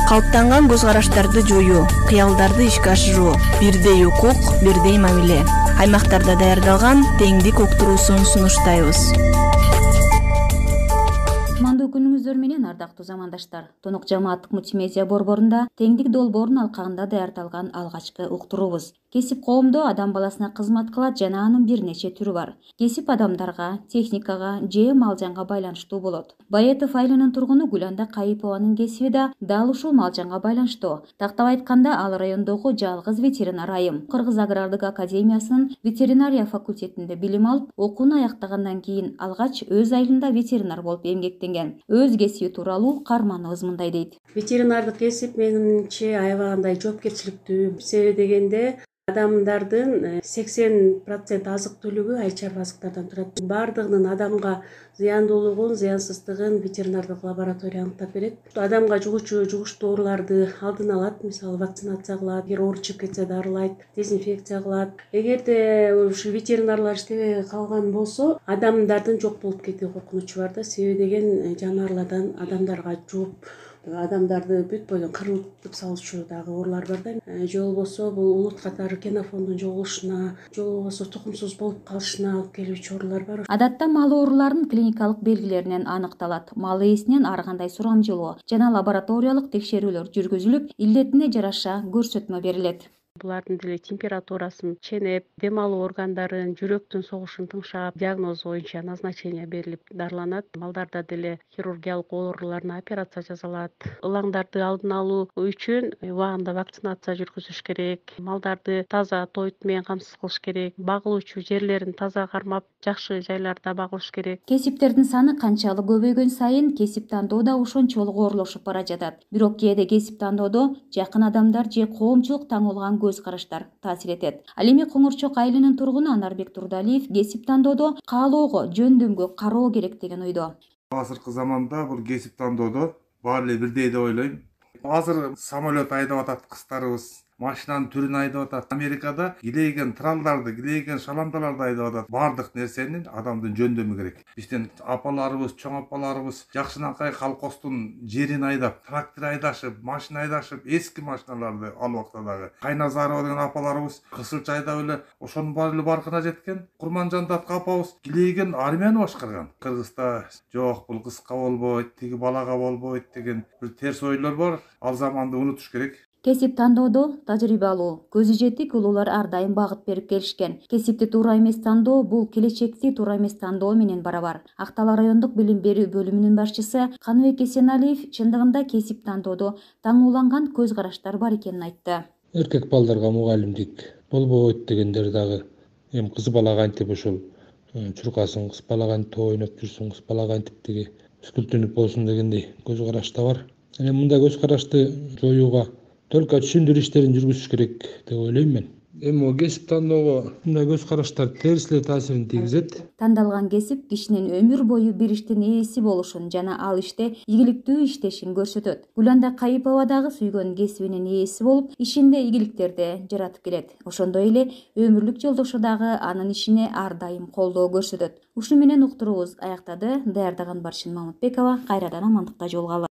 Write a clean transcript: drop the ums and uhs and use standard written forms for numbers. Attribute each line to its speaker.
Speaker 1: Калыптанган көз караштарды жоюу, кыялдарды ишке ашыруу, бирдей укук, бирдей мамиле. Аймактарда даярдалган теңдик уктуруусун сунуштайбыз.
Speaker 2: Кутмандуу күнүңүздөр менен ардактуу замандаштар. Тонук жамааттык мультимедиа борборунда теңдик долбоорунун алкагында даярдалган алгачкы уктуруубуз. Кесип коомдо адам баласына кызмат кылат жана анын бир нече түрү бар. Кесип адамдарга, техникага же мал жанга байланыштуу болот. Баетов айылынын тургуну Гүланда Кайыпованын кесиби да дал ушул мал жанга байланыштуу. Тактап айтканда, ал райондогу жалгыз ветеринар айым. Кыргыз агрардык академиясынын ветеринария факультетинде билим алып, окууну аяктагандан кийин алгач өз айылында ветеринар болуп эмгектенген. Өз кесиби тууралуу каарманыбыз мындай дейт.
Speaker 3: Ветеринардык кесип менимче аябагандай жоопкерчиликтүү. Себеби дегенде адамдардын 80% азык түлүгү айча азыктардан турат. Бардыгынын адамга зыяндуулугун, зыянсыздыгын ветеринардык лаборатория аныктап берет. Адамга жугуучу жугуштуу ооруларды алдын алат, мисалы вакцинация кылат, эгер оору чыгып кетсе дарылайт, дезинфекция кылат. Эгерде ушу ветеринарлар иштебей калган болсо, адамдардын жок болуп кетүү коркунучу бар да. Себеби деген жаныбарлардан адамдарга жугуп, адамдарды бүт бойдон кырылтып салуучу дагы оорулар бар да. Же болбосо бул улут катары кенофондун жоголушуна, же болбосо тукумсуз болуп калышына алып келүүчү оорулар бар.
Speaker 2: Адатта мал ооруларынын клиникалык белгилеринен аныкталат. Мал ээсинен ар кандай сурамжылоо жана лабораториялык текшерүүлөр жүргүзүлүп, илдетине жараша көрсөтмө берилет.
Speaker 3: Булардын деле температурасын ченеп, дем алуу органдарын, жүрөктүн согушун тыңшап, диагноз боюнча назначение берилип дарыланат. Малдарда деле хирургиялык ооруларына операция жасалат. Ылаңдарды алдын алуу үчүн убагында вакцинация жүргүзүш керек. Малдарды таза тоют менен камсыз кылыш керек. Багылуучу жерлерин таза кармап, жакшы жайларда багылыш керек.
Speaker 2: Кесиптердин саны канчалык көбөйгөн сайын кесип тандоо да ошончолук оорлошуп бара жатат. Бирок кээде кесип тандоодо жакын адамдар же коомчулук таңылган көз караштар таасир этет. Ал эми Коңурчок айылынын тургуну Анарбек Турдалиев кесип тандоодо каалоого, жөндөмгө кароо керек деген ойдо.
Speaker 4: Азыркы заманда бул кесип тандоодо баары эле бирдей деп ойлойм. Азыр самолет айдап атат кыздарыбыз, машинанын түрүн айдап атат. Америкада килейген тралдарды, килейген шаламдаларды айдап атат. Бардык нерсенин адамдын жөндөмү керек. Биздин апаларыбыз, чоң апаларыбыз жакшынакай колхоздун жерин айдап, трактор айдашып, машина айдашып, эски машиналарды ал убакта дагы. Кайназарова деген апаларыбыз кысылча айдап эле ошонун баары эле баркына жеткен. Курманжандатка апабыз килейген армияны башкарган. Кыргызда жок, бул кыска болбойт, тиги балага болбойт деген бир терс ойлор бар. Ал заманды унутуш керек.
Speaker 2: Кесип тандоодо тажрыйба алуу, көзү жетик улуулар ар дайым багыт берип келишкен. Кесипти туура эмес тандоо бул келечекти туура эмес тандоо менен барабар. Актала райондук билим берүү бөлүмүнүн башчысы Каныбек Эсеналиев чындыгында кесип тандоодо таңууланган көз караштар бар экенин айтты.
Speaker 5: Эркек балдарга мугалимдик болбойт дегендер дагы эми кыз балага антип ошол чуркасын, кыз балага антип ойноп жүрсүн, кыз балага антип тиги үскүлтүнүп болсун дегендей көз караш да бар. Мындай көз карашты жоюуга только түшүндүрүү иштерин жүргүзүш керек деп ойлойм мен. Эми кесип тандоого мындай көз караштар терс эле таасирин тийгизет.
Speaker 2: Тандалган кесип кишинин өмүр бою бир иштин ээси болушун жана ал иште ийгиликтүү иштешин көрсөтөт. Гүланда Кайыпова дагы сүйгөн кесибинин ээси болуп, ишинде ийгиликтерди жаратып келет. Ошондой эле өмүрлүк жолдошу дагы анын ишине ар дайым колдоо көрсөтөт. Ушуну менен уктуруубуз аяктады. Даярдаган Баршын Мамытбекова. Кайрадан амандыкта жолугалы.